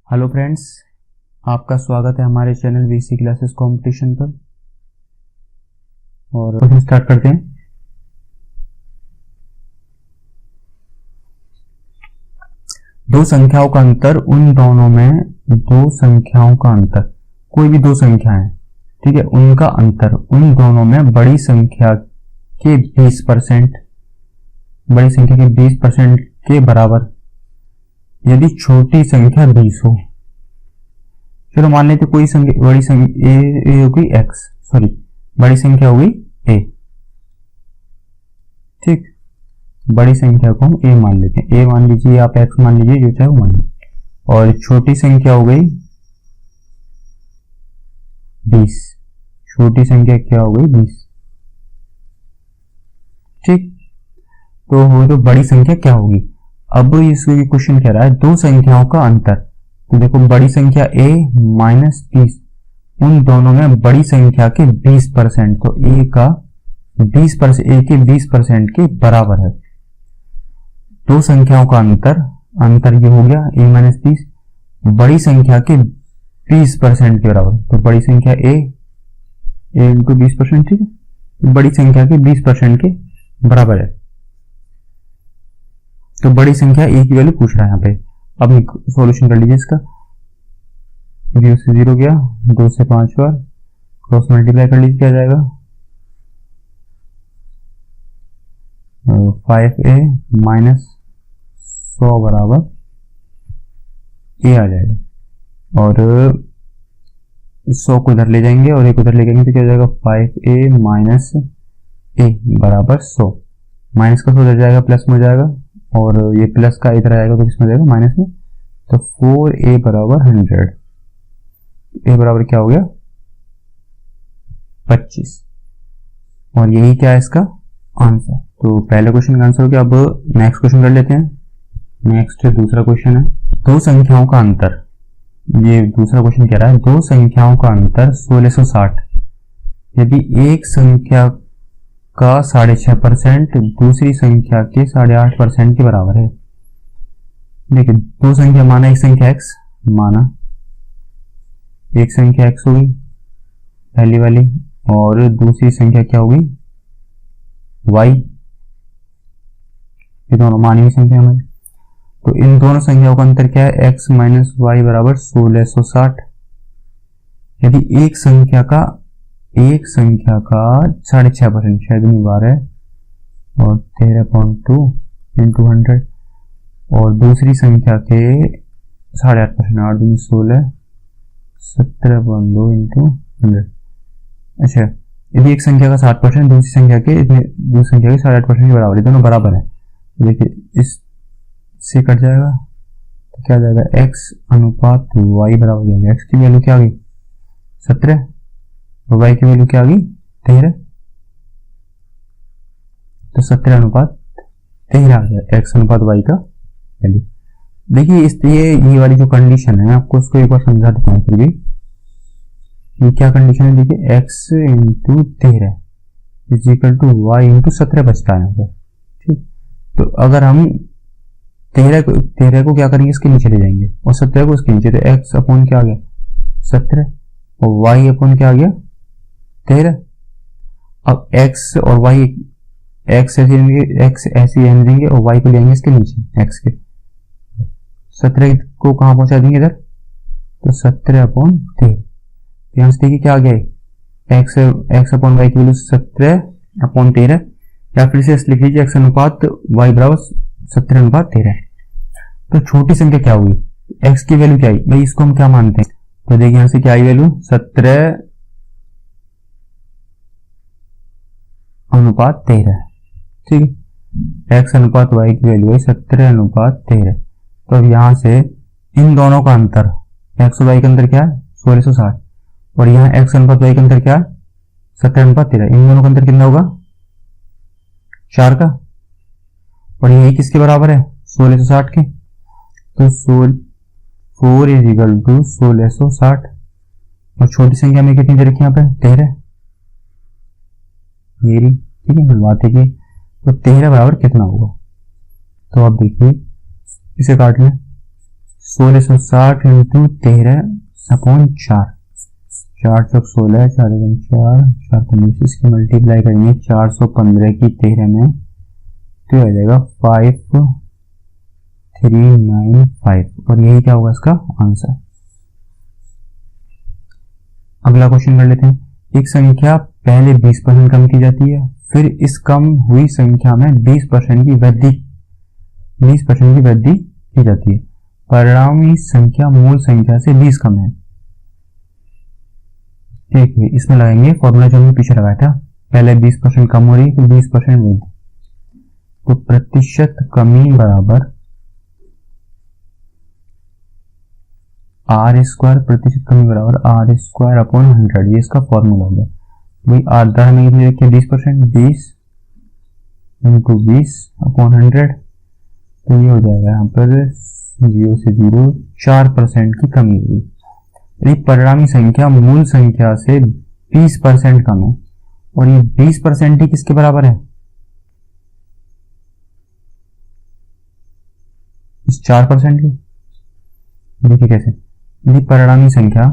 Hello friends, आपका स्वागत है हमारे चैनल वीसी क्लासेस कंपटीशन पर। और क्वेश्चन स्टार्ट करते हैं। दो संख्याओं का अंतर उन दोनों में, दो संख्याओं का अंतर, कोई भी दो संख्याएं, ठीक है, उनका अंतर उन दोनों में बड़ी संख्या के 20%, बड़ी संख्या के 20% के बराबर यदि छोटी संख्या 20 हो। चलो मान लेते कोई संख्या, बड़ी संख्या ए हो गई एक्स, सॉरी बड़ी संख्या हो गई ए, ठीक, बड़ी संख्या को हम ए मान लेते हैं, ए मान लीजिए, आप एक्स मान लीजिए, जो चाहे वो मान लीजिए। और छोटी संख्या हो गई 20, छोटी संख्या क्या हो गई 20, ठीक। तो बड़ी संख्या क्या होगी। अब इसमें क्वेश्चन कह रहा है दो संख्याओं का अंतर, तो देखो बड़ी संख्या a माइनस 20, उन दोनों में बड़ी संख्या के 20%, तो a का 20%, a के 20% के बराबर है। दो संख्याओं का अंतर ये हो गया a माइनस 20, बड़ी संख्या के 20% के बराबर, तो बड़ी संख्या a इंटू 20%, ठीक है, बड़ी संख्या के 20% के बराबर है। तो बड़ी संख्या a की वैल्यू पूछ रहा है यहाँ पे। अब सॉल्यूशन कर लीजिए इसका, 0 से 0 गया, 2 से 5 बार क्रॉस मल्टीप्लाई कर लीजिए, क्या जाएगा 5a माइनस 100 बराबर a आ जाएगा। और 100 को इधर ले जाएंगे और एक उधर ले जाएंगे, तो क्या जाएगा 5a माइनस a बराबर 100, माइनस का 100 इधर जाएगा, प्लस में जाएगा, और ये प्लस का इधर आएगा तो किसमें जाएगा माइनस में, तो 4a बराबर 100, a बराबर क्या हो गया 25, और यही क्या है इसका आंसर। तो पहले क्वेश्चन का आंसर हो गया। अब नेक्स्ट क्वेश्चन कर लेते हैं। नेक्स्ट दूसरा क्वेश्चन है, दो संख्याओं का अंतर, ये दूसरा क्वेश्चन कह रहा है दो संख्याओं का अंतर 1660 यदि एक संख्या का 6.5% दूसरी संख्या के 8.5% के बराबर है। देखिए दो संख्या माना, एक संख्या x माना, एक संख्या x होगी पहली वाली, और दूसरी संख्या क्या होगी y, ये दोनों मानी हुई संख्या हमारी। तो इन दोनों संख्याओं का अंतर क्या है, x माइनस वाई बराबर 1660 यदि एक संख्या का 6.5%, शायद नहीं बार है, और 13.2 इंटू 100, और दूसरी संख्या के 8.5%, 8 दूनी 16, 17.2 इंटू 100। अच्छा, यदि एक संख्या का 7%, दूसरी संख्या के 8.5% के बराबर है, दोनों बराबर है, देखिए इससे कट जाएगा, तो क्या जाएगा x अनुपात y बराबर हो जाएगा, x की वैल्यू क्या आ गई 17, और y की वैल्यू क्या आ गई 13, तो 17 अनुपात 13 आ गया x अनुपात y का वैल्यू। देखिए इसलिए ये वाली जो कंडीशन है, आपको उसको एक बार समझा देता हूँ फिर भी, ये क्या कंडीशन है। देखिए x into 13 is equal to y into 17 बचता है यहाँ पर, ठीक। तो अगर हम 13 को क्या करेंगे, इसके नीचे ले जाएंगे, और 17 को इसके नीचे, तो x अपॉन क्या आ गया 17, और y अपॉन क्या आ गया 13। अब x और y, x ऐसे रहने देंगे और y को लेंगे इसके नीचे, x के 17 को कहां पहुंचा देंगे इधर, तो 17 अपॉन 13। यहां से देखिए क्या आ गया x अपॉन y की वैल्यू 17 अपॉन 13, या फिर से लिख लीजिए x अनुपात y बराबर 17 अनुपात 13। तो छोटी संख्या क्या हुई, x की वैल्यू क्या आई भाई, इसको हम क्या मानते हैं, तो देखिए यहां से क्या आई वैल्यू 17 अनुपात 13, ठीक है, x अनुपात y की वैल्यू है 17 अनुपात 13। तो अब यहां से इन दोनों का अंतर, x और y का अंतर क्या है 1660, और यहाँ x अनुपात y का अंतर क्या है 17 अनुपात 13, इन दोनों का अंतर कितना होगा 4 का, और यही किसके बराबर है 1660 के, तो 4 इज इक्वल टू 1660, और छोटी संख्या में कितनी दे रखी है यहाँ पे 13, मेरी, ठीक है, बात है कि तो 13 बराबर कितना होगा, तो आप देखिए इसे काट लें, 1660 इंटू 13/4, 4 चौक 16, 4 एकम 4, 4 19, इसकी मल्टीप्लाई करेंगे 415 की 13 में, तो आ जाएगा 5395, और यही क्या होगा इसका आंसर। अगला क्वेश्चन कर लेते हैं। एक संख्या पहले 20% कम की जाती है, फिर इस कम हुई संख्या में 20% की वृद्धि की जाती है। परिणामी संख्या मूल संख्या से 20 कम है। ठीक है, इसमें लगाएंगे फॉर्मूला जो हमने पीछे लगाया था, पहले 20% कम हो रही है, फिर 20% वृद्धि, तो प्रतिशत कमी बराबर आर स्क्वायर, प्रतिशत कमी बराबर आर स्क्वायर अपॉन 100, ये इसका फॉर्मूला होगा। भाई आर दर में कितनी रखी है 20%, 20 इंटू 20 अपॉन 100, तो ये हो जाएगा यहाँ पर 0 से 0 4% की कमी हुई। यदि परिणामी संख्या मूल संख्या से 20% कम है, और ये 20% ही किसके बराबर है, इस 4% की। देखिए कैसे, यदि परिणामी संख्या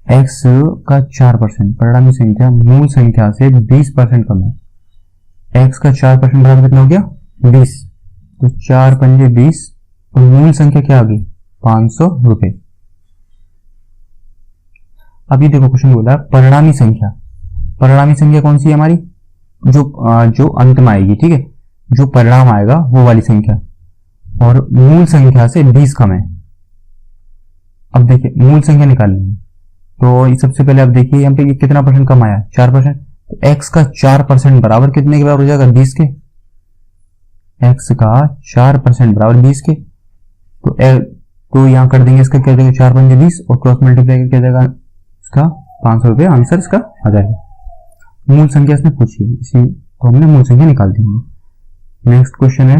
x का 4%, परिणामी संख्या मूल संख्या से 20% कम है, x का 4% बराबर कितना हो गया 20, तो 4 पंजे 20, और मूल संख्या क्या आ गई 500 रुपए। अभी देखो क्वेश्चन बोला परिणामी संख्या कौन सी है हमारी, जो अंत में आएगी, ठीक है, जो परिणाम आएगा वो वाली संख्या, और मूल संख्या से 20 कम है। अब देखिए मूल संख्या निकालनी है, तो सबसे पहले अब देखिए यहाँ पे कितना परसेंट कम आया 4%, तो x का 4% बराबर कितने के बराबर हो जाएगा 20 के, x का 4% बराबर 20 के, तो यहां कर देंगे इसका क्या जाएगा 4 पंजे 20, और क्रॉस मल्टीप्लाई करके क्या जाएगा इसका 500 रुपये, आंसर इसका आ जाएगा। मूल संख्या इसने पूछी, इसी तो हमने मूल संख्या निकाल दी है। नेक्स्ट क्वेश्चन है,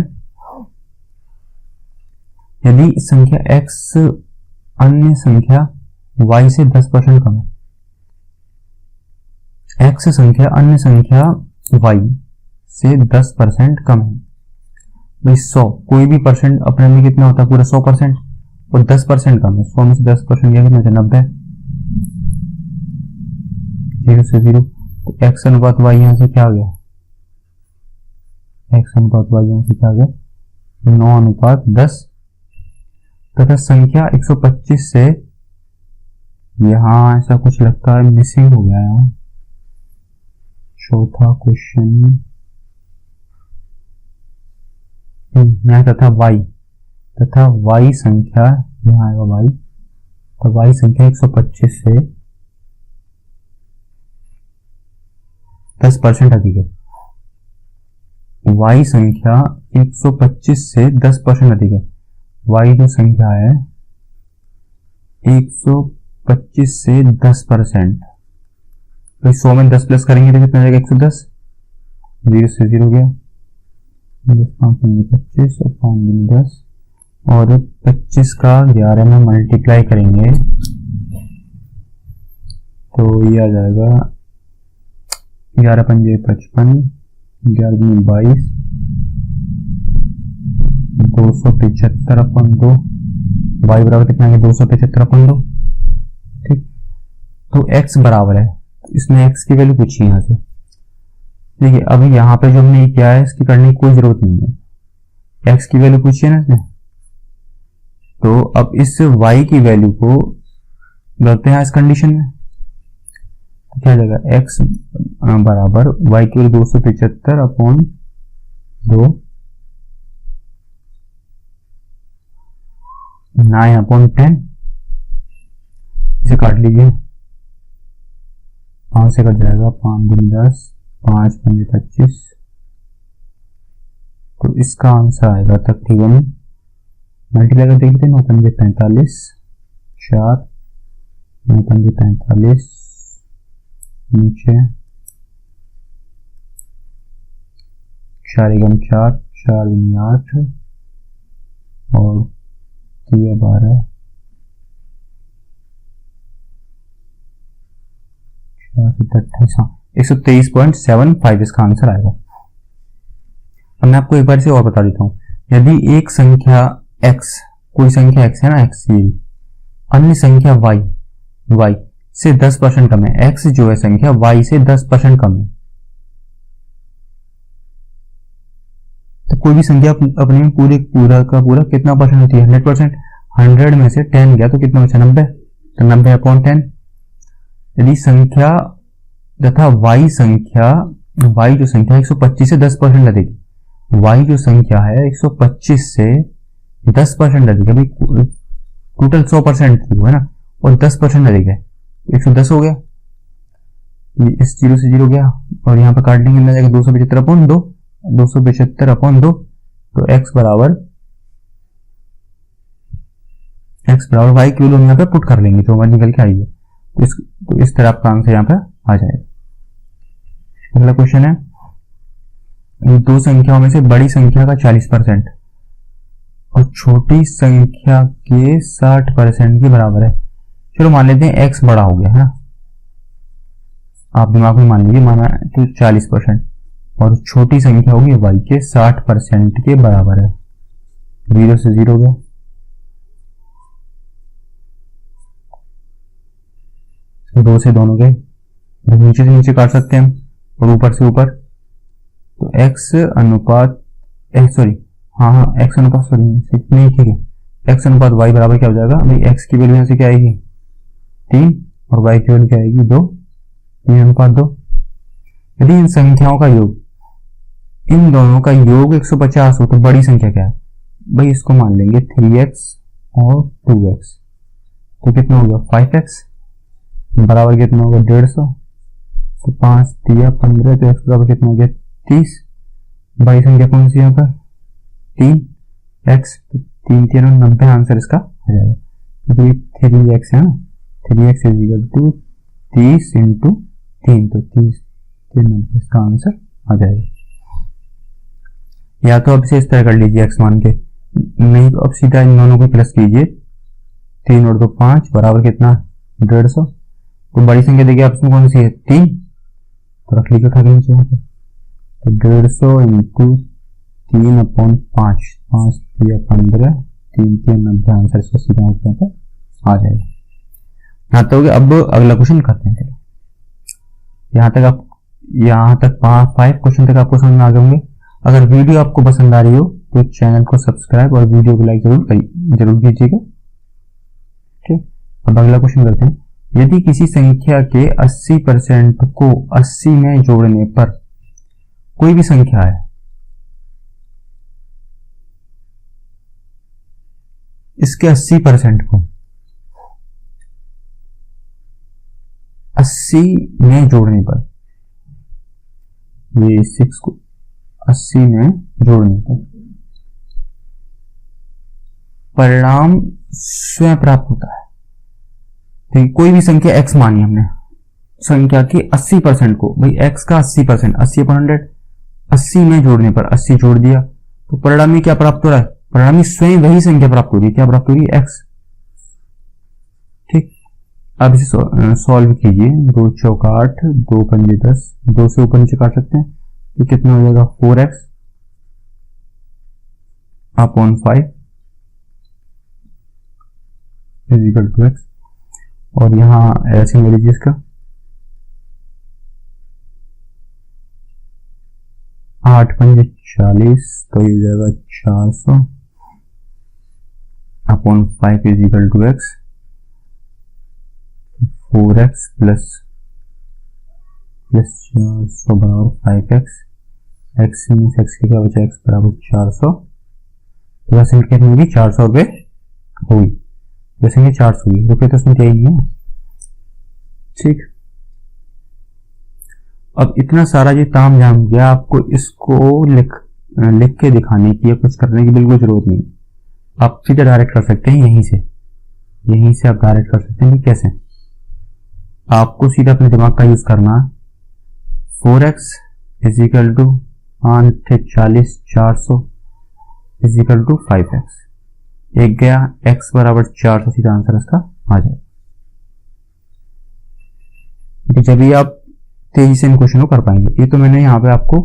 यदि संख्या x अन्य संख्या y से 10% कम है, x संख्या अन्य संख्या y से 10% कम है, भाई 100 कोई भी परसेंट अपने में कितना होता है पूरा 100%, और 10% कम है, 100 में से 10% गया कितना 90, 0 से 0, तो x अनुपात y यहां से क्या आ गया, x अनुपात y यहां से क्या आ गया 9:10, तथा संख्या 125 से, यहां ऐसा कुछ लगता है मिसिंग हो गया यहाँ, चौथा क्वेश्चन तथा y संख्या, यहाँ आएगा y, तो y संख्या 125 से 10% अधिक है, y संख्या 125 से 10% अधिक है, y जो संख्या है 125 से 10%, तो 100 में 10 प्लस करेंगे तो कितना जाएगा 110, 0 से 0 गया, 10 5 25 और 5 10, और 25 का 11 में मल्टीप्लाई करेंगे तो ये आ जाएगा 11 पंजे 55, 11 दूनी 22, 275/2, y बराबर कितना है 275/2, ठीक। तो x बराबर है, इसमें x की वैल्यू पूछी यहां से। देखिए अभी यहाँ पे जो हमने किया है इसकी करने की कोई जरूरत नहीं है, x की वैल्यू पूछी है ना इसने, तो अब इस y की वैल्यू को करते हैं इस कंडीशन में, तो क्या जाएगा x बराबर y की वैल्यू 275/2 9/10, इसे काट लीजिए, 5 से कट जाएगा, 5 दूनी 10, 5 पंजे 25, तो इसका आंसर आएगा तकरीबन, मल्टीप्लाई कर देखते हैं, 9 पंजे 45, 4, 9 पंजे 45, नीचे 4 एकम 4, 4 दूनी 8, और 12, 123.75 इसका आंसर आएगा। अब मैं आपको एक बार से और बता देता हूँ, यदि एक संख्या x, कोई संख्या x है ना, x ये अन्य संख्या y से 10% कम है, x जो है संख्या y से 10% कम है, तो कोई भी संख्या अपने में पूरा का पूरा कितना परसेंट होती है? 100%। 100 में से 10 गया तो कितना बचा? 90। तो 90/10। यदि संख्या तथा y जो संख्या 125 से 10% अधिक, y जो संख्या है 125 से 10% अधिक है, भाई टोटल 100% की है ना, और 10% अधिक है, 110 हो गया, इस 0 से 0 गया, और यहाँ पे काट लेंगे, मिल जाएगा 275/2, 275/2, तो x बराबर y की वैल्यू यहाँ पे पुट कर लेंगे जो हमारी निकल के आई है, तो इस तरह आपका आंसर यहाँ पे आ जाएगा। अगला क्वेश्चन है, दो संख्याओं में से बड़ी संख्या का 40% और छोटी संख्या के 60% के बराबर है। चलो मान लेते हैं x बड़ा हो गया है, आप दिमाग में मान लीजिए, माना तो 40% और छोटी संख्या होगी y के 60% के बराबर है। 0 से 0 गया, दो से दोनों गए, नीचे से नीचे काट सकते हैं हम और ऊपर से ऊपर, तो x अनुपात y बराबर क्या हो जाएगा भाई? x की वैल्यू यहाँ से क्या आएगी? 3 और y की वैल्यू क्या आएगी? 2। 3:2। यदि इन संख्याओं का योग, इन दोनों का योग 150 हो तो बड़ी संख्या क्या है भाई? इसको मान लेंगे 3x और 2x, तो कितना हो गया? 5x बराबर कितना होगा? 150। तो 5 दिया 15, तो x बराबर कितना हो गया? 30। बड़ी संख्या कौन सी यहाँ पर? 3x, तो 3 3 90, आंसर इसका आ जाएगा। तो ये 3x है ना, 3x इक्वल टू 30 × 3, तो 30 3 90, इसका आंसर आ जाएगा। या तो अब इसे इस तरह कर लीजिए x मान के, नहीं तो अब सीधा इन दोनों को प्लस कीजिए, 3 और 2 5 बराबर कितना? 150। तो बड़ी संख्या देखिए आप इसमें कौन सी है? 3, तो रख लीजिए उठा के नीचे यहाँ पे, तो 150 × 3/5, 5 दिया 15, 3 3 90, आंसर इसका सीधा यहाँ पे आ जाएगा। यहाँ तक हो गया। अब अगला क्वेश्चन करते हैं। यहाँ तक 5 क्वेश्चन तक आपको समझ में आ गए होंगे। अगर वीडियो आपको पसंद आ रही हो तो चैनल को सब्सक्राइब और वीडियो को लाइक जरूर कीजिएगा। ठीक, अब अगला क्वेश्चन करते हैं। यदि किसी संख्या के 80% को 80 में जोड़ने पर, कोई भी संख्या है, इसके 80% को 80 में जोड़ने पर, ये 6 को 80 में जोड़ने पर परिणाम स्वयं प्राप्त होता है। ठीक, कोई भी संख्या x मानी हमने, संख्या के 80% को, भाई x का 80%, 80/100, 80 में जोड़ने पर 80 जोड़ दिया तो परिणामी क्या प्राप्त हो रहा है? परिणामी स्वयं वही संख्या प्राप्त हो रही है। क्या प्राप्त हो रही है? x। ठीक, अब इसे सॉल्व कीजिए। 2 चौक 8, 2 पंजे 10, 2 से ऊपर नीचे काट सकते हैं, तो कितना हो जाएगा? 4x upon 5 is equal to x, और यहां ऐसे ले लीजिए इसका 8 पंजे 40, तो ये जाएगा 400 upon 5 is equal to x। 4x plus 400 बराबर 5x, x में x के क्या बचा? x बराबर 400, तो वैसे कितनी होगी? 400 रुपये होगी। वैसे ये 400 हुई, रुपये तो उसमें चाहिए है। ठीक, अब इतना सारा ये ताम झाम गया, आपको इसको लिख के दिखाने की या कुछ करने की बिल्कुल जरूरत नहीं। आप सीधे डायरेक्ट कर सकते हैं, यहीं से आप डायरेक्ट कर सकते हैं। कैसे? आपको सीधा अपने दिमाग का यूज करना। 4x is equal to 40 400 is equal to 5x, एक गया, x बराबर 400, सीधा आंसर इसका आ जाए। जब भी आप तेजी से इन क्वेश्चन को कर पाएंगे। ये तो मैंने यहाँ पे आपको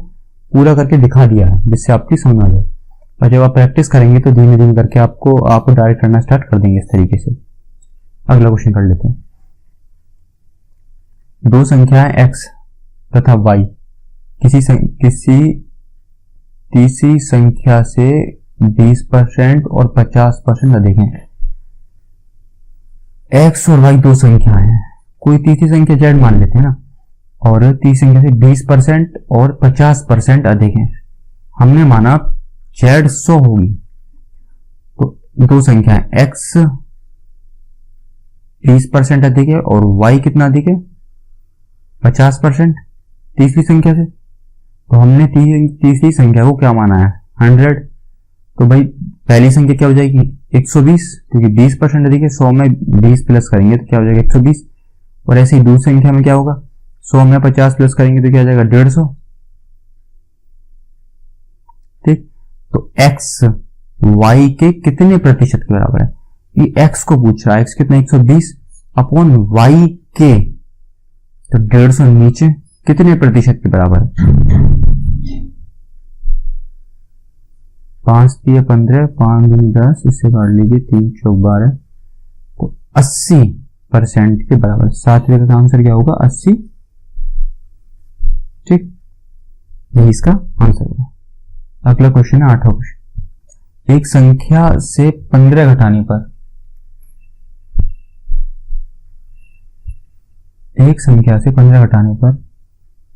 पूरा करके दिखा दिया है जिससे आपकी समझ आ जाए। और जब आप प्रैक्टिस करेंगे तो धीमे धीमे करके आपको डायरेक्ट करना स्टार्ट कर देंगे इस तरीके से। अगला क्वेश्चन कर लेते हैं। दो संख्याएं x तथा y किसी तीसरी संख्या से 20% और 50% अधिक हैं। x और y दो संख्याएं हैं, कोई तीसरी संख्या z मान लेते हैं ना, और तीसरी संख्या से 20% और 50% अधिक है। हमने माना z 100 होगी, तो दो संख्याएं x 20% अधिक है और y कितना अधिक है 50% तीसरी संख्या से। तो हमने तीसरी संख्या को क्या माना है 100। तो भाई पहली संख्या क्या हो जाएगी 120, क्योंकि 20% अधिक है, 100 में 20 प्लस करेंगे तो क्या हो जाएगा 120। और ऐसे ही दूसरी संख्या में क्या होगा 100 में 50 प्लस करेंगे तो क्या हो जाएगा 150। ठीक, तो x y के कितने प्रतिशत के बराबर है, ये x को पूछ रहा है, x कितना 120 अपॉन y के, तो 150 नीचे कितने प्रतिशत के बराबर है 5 3 15 5 2 10, इससे काट लीजिए 3 चौक 12, तो 80% के बराबर। सातवें का आंसर क्या होगा 80। ठीक, यही इसका आंसर होगा। अगला क्वेश्चन है 8वां क्वेश्चन। एक संख्या से 15 घटाने पर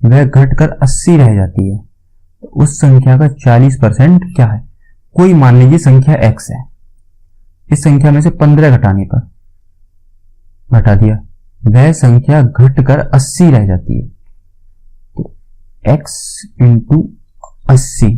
वह घटकर 80 रह जाती है, तो उस संख्या का 40% क्या है। कोई मान लीजिए संख्या x है, इस संख्या में से 15 घटाने पर घटा दिया, वह संख्या घटकर 80 रह जाती है, तो x इंटू 80।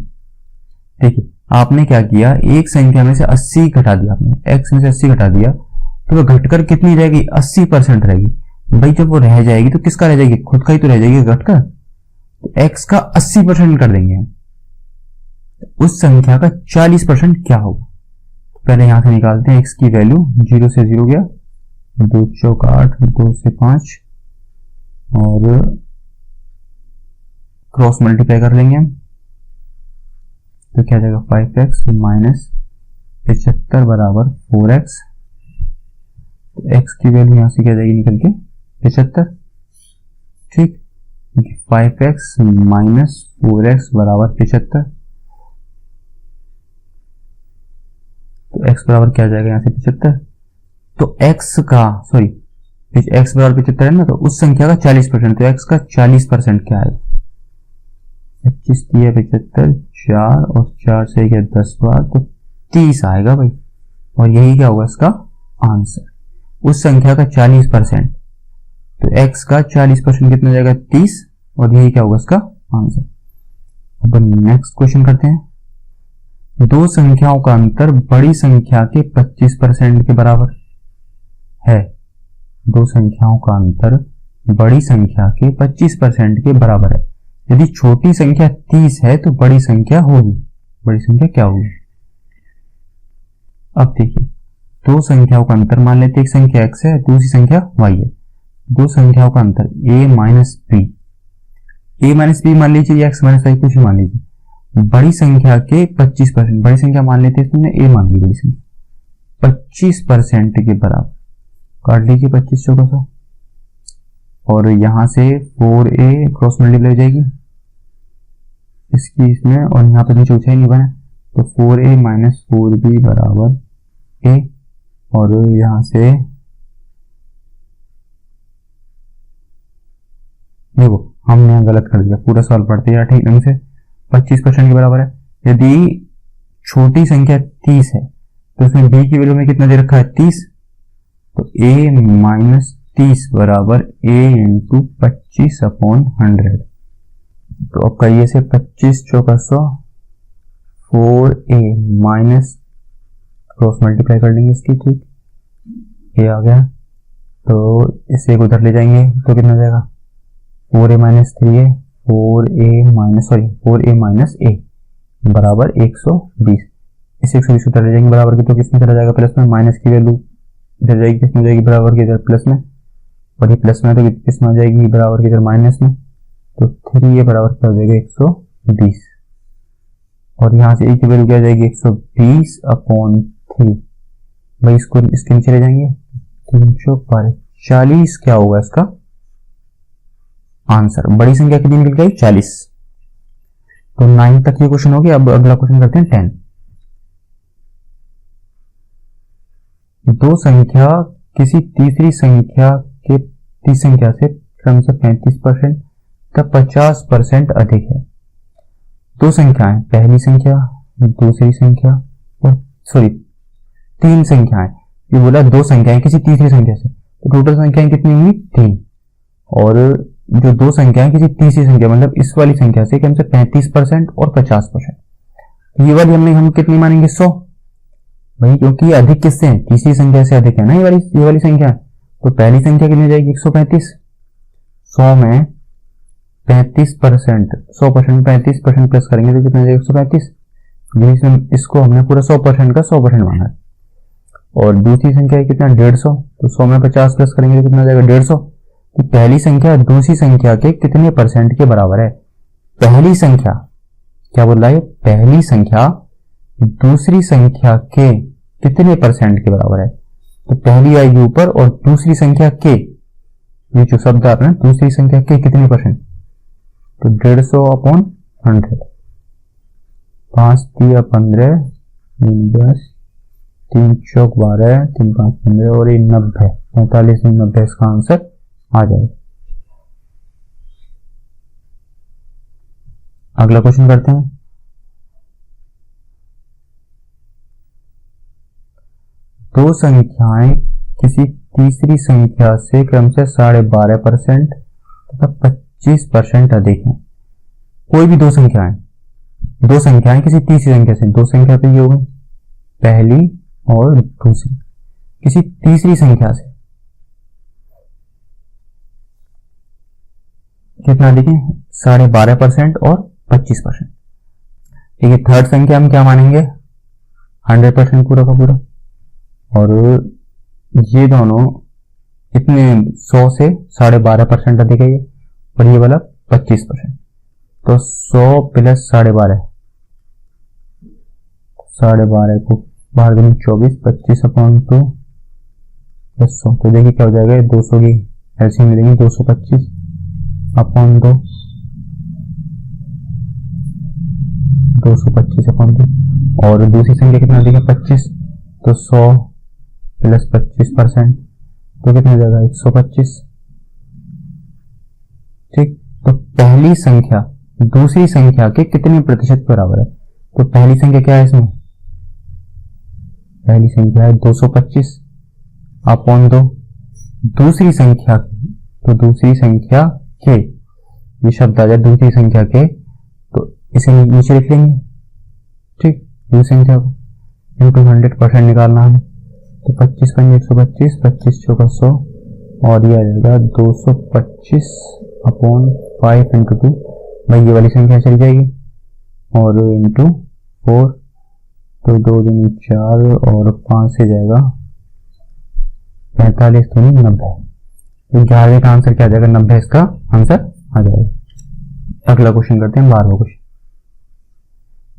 देखिए आपने क्या किया, एक संख्या में से 80 घटा दिया, आपने x में से 80 घटा दिया, तो वह घटकर कितनी रहेगी 80% रहेगी। भाई जब वो रह जाएगी तो किसका रह जाएगी, खुद का ही तो रह जाएगी घटकर, तो x का 80% कर देंगे हम, तो उस संख्या का 40% क्या होगा। तो पहले यहां से निकालते हैं x की वैल्यू, 0 से 0 गया, 2 चौक 8, 2 से 5 और क्रॉस मल्टीप्लाई कर लेंगे हम, तो क्या जाएगा 5x माइनस 75 बराबर 4x। तो x की वैल्यू यहां से क्या जाएगी निकल के 75। ठीक, 5x माइनस 4x बराबर 75, तो x बराबर क्या जाएगा यहां से 75। तो x बराबर 75 है ना, तो उस संख्या का 40%, तो x का 40% क्या है 25 दिया 75, 4 और 4 से गया 10 बार, तो 30 आएगा भाई। और यही क्या होगा इसका आंसर, उस संख्या का 40%, तो x का 40% कितना जाएगा 30, और यही क्या होगा इसका आंसर। अब नेक्स्ट क्वेश्चन करते हैं। दो संख्याओं का अंतर बड़ी संख्या के 25% के बराबर है। दो संख्याओं का अंतर बड़ी संख्या के 25% के बराबर है। यदि छोटी संख्या 30 है तो बड़ी संख्या होगी, बड़ी संख्या क्या होगी। अब देखिए दो संख्याओं का अंतर मान लेते, एक संख्या x है दूसरी संख्या y है। दो संख्याओं का अंतर a माइनस b मान लीजिए या x माइनस y कुछ भी मान लीजिए। बड़ी संख्या के 25%, बड़ी संख्या मान लेते हैं, इसमें a मान ली बड़ी संख्या 25% के बराबर, काट लीजिए 25 चौका 100, और यहां से 4a क्रॉस मल्टीप्लाई हो जाएगी इसकी इसमें, और यहां पर नीचे ऊंचाई नहीं बना, तो 4a माइनस 4b बराबर a, और यहां से देखो हमने यहाँ गलत कर दिया, पूरा सवाल पढ़ते हैं ठीक ढंग से। 25% के बराबर है। यदि छोटी संख्या 30 है तो उसमें b की वैल्यू में कितना दे रखा है 30, तो a माइनस 30 बराबर a इंटू 25 अपॉन 100। तो अब करिए से 25 चौका 100, 4a माइनस क्रॉस मल्टीप्लाई कर लेंगे इसकी, ठीक ये आ गया, तो इसे उधर ले जाएंगे तो कितना जाएगा 4a minus 3a, 4a minus a बराबर 120। इसे 120 उधर ले जाएंगे बराबर की, तो किसमें चला जाएगा प्लस में, माइनस की वैल्यू इधर जाएगी किसमें जाएगी बराबर की इधर प्लस में, और ये प्लस में तो किसमें आ जाएगी बराबर की इधर माइनस में, तो 3a बराबर क्या हो जाएगा 120, और यहाँ से a की वैल्यू क्या आ जाएगी 120/3। भाई इसको इसके नीचे ले जाएंगे 340 क्या होगा इसका आंसर। बड़ी संख्या कितनी निकल गई 40। तो 9 तक ये क्वेश्चन हो गया। अब अगला क्वेश्चन करते हैं 10। दो संख्या किसी तीसरी संख्या से क्रमशः 35% तक 50% अधिक है। दो संख्याएं, पहली संख्या, दूसरी संख्या और तीन संख्याएं। ये बोला दो संख्याएं किसी तीसरी संख्या से, तो टोटल संख्याएं कितनी हुई 3। और जो दो संख्याएं किसी तीसरी संख्या मतलब इस वाली संख्या से क्रमशः 35% और 50%, ये वाली हम कितनी मानेंगे 100। भाई क्योंकि ये अधिक किससे है, तीसरी संख्या से अधिक है ना ये वाली संख्या। तो पहली संख्या कितनी जाएगी 135। 100 में 35%, 100% 35% प्लस करेंगे तो कितना जाएगा 135। इसको हमने पूरा 100% का 100% माना है। और दूसरी संख्या है कितना 150, तो 100 में 50 प्लस करेंगे तो कितना जाएगा 150। तो पहली संख्या दूसरी संख्या के कितने परसेंट के बराबर है। पहली संख्या क्या बोल रहा है, पहली संख्या दूसरी संख्या के कितने परसेंट के बराबर है। तो पहली आएगी ऊपर और दूसरी संख्या के, ये जो शब्द आ रहा है दूसरी संख्या के कितने परसेंट, तो 150/100। 5 3 15, 10, 3 चौक 12, 3 5 15 और ये 90, 45 90 इसका आंसर आ जाएगा। अगला क्वेश्चन करते हैं। दो संख्याएं किसी तीसरी संख्या से क्रमशः 12.5% तथा 25% अधिक हैं। कोई भी दो संख्याएं किसी तीसरी संख्या से, दो संख्या तो ये हो गई पहली और दूसरी, किसी तीसरी संख्या से कितना देखें 12.5% और 25%। ठीक है, थर्ड संख्या हम क्या मानेंगे 100% पूरा का पूरा। और ये दोनों इतने 100 से 12.5% अधिक है ये, और ये वाला 25%। तो 100 प्लस 12.5, 12.5 को बाहर देंगे 24, 25/2 प्लस 100। तो देखिए क्या हो जाएगा 200 की एलसीएम मिलेगी 225/2, 225/2। और दूसरी संख्या कितना देगा 25, तो 100 प्लस 25% तो कितना हो जाएगा 125। ठीक, तो पहली संख्या दूसरी संख्या के कितने प्रतिशत के बराबर है। तो पहली संख्या क्या है इसमें, पहली संख्या है 225/2। दूसरी संख्या, तो दूसरी संख्या के, ये शब्द आ जाए दूसरी संख्या के, तो इसे नीचे लिख लेंगे। ठीक, दूसरी संख्या को इंटू 100% निकालना है, तो 25 पंजे 125, 25 चौका 100 और ये आ जाएगा 225/5 इंटू 2। भाई ये वाली संख्या चली जाएगी और इंटू 4, तो 2 दूनी 4 और 5 से जाएगा 45 दूनी 90। 11वें का आंसर क्या आ जाएगा 90 इसका आंसर आ जाएगा। अगला क्वेश्चन करते हैं 12वां क्वेश्चन।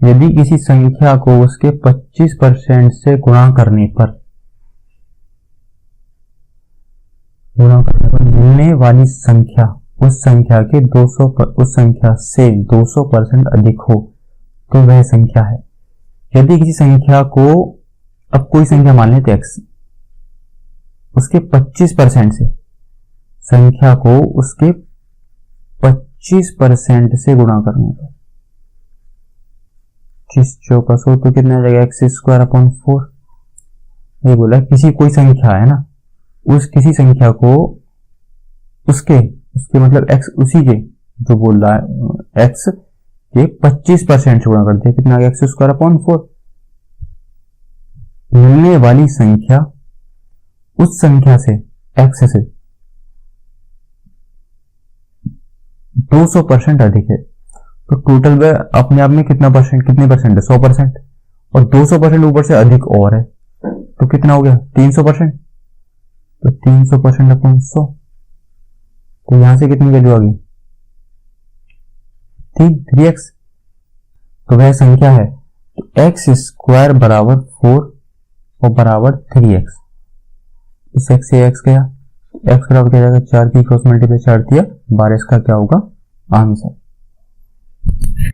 यदि किसी संख्या को उसके 25% से गुणा करने पर मिलने वाली संख्या उस संख्या से 200% अधिक हो तो वह संख्या है। यदि किसी संख्या को, अब कोई संख्या मान लेते x, उसके 25% से, संख्या को उसके 25% से गुणा करने पर 25 चौका 100 तो कितना जाएगा x²/4। ये बोला किसी कोई संख्या है ना, उस किसी संख्या को उसके मतलब x, उसी के जो बोल रहा है x के 25% से गुणा कर दिया, कितना आ गया x²/4। मिलने वाली संख्या उस संख्या से x से 200% अधिक है। तो टोटल में अपने आप में कितने परसेंट है 100%, और 200% ऊपर से अधिक और है, तो कितना हो गया 300%। तो 300%/100, तो यहां से कितनी वैल्यू आ गई 3x। तो वह संख्या है, तो एक्स स्क्वायर बराबर 4 और बराबर 3x। इस x से x गया, x बराबर क्या जाएगा 4 की क्रॉस मल्टीप्लाई 4 दिया 12, इसका क्या होगा आंसर।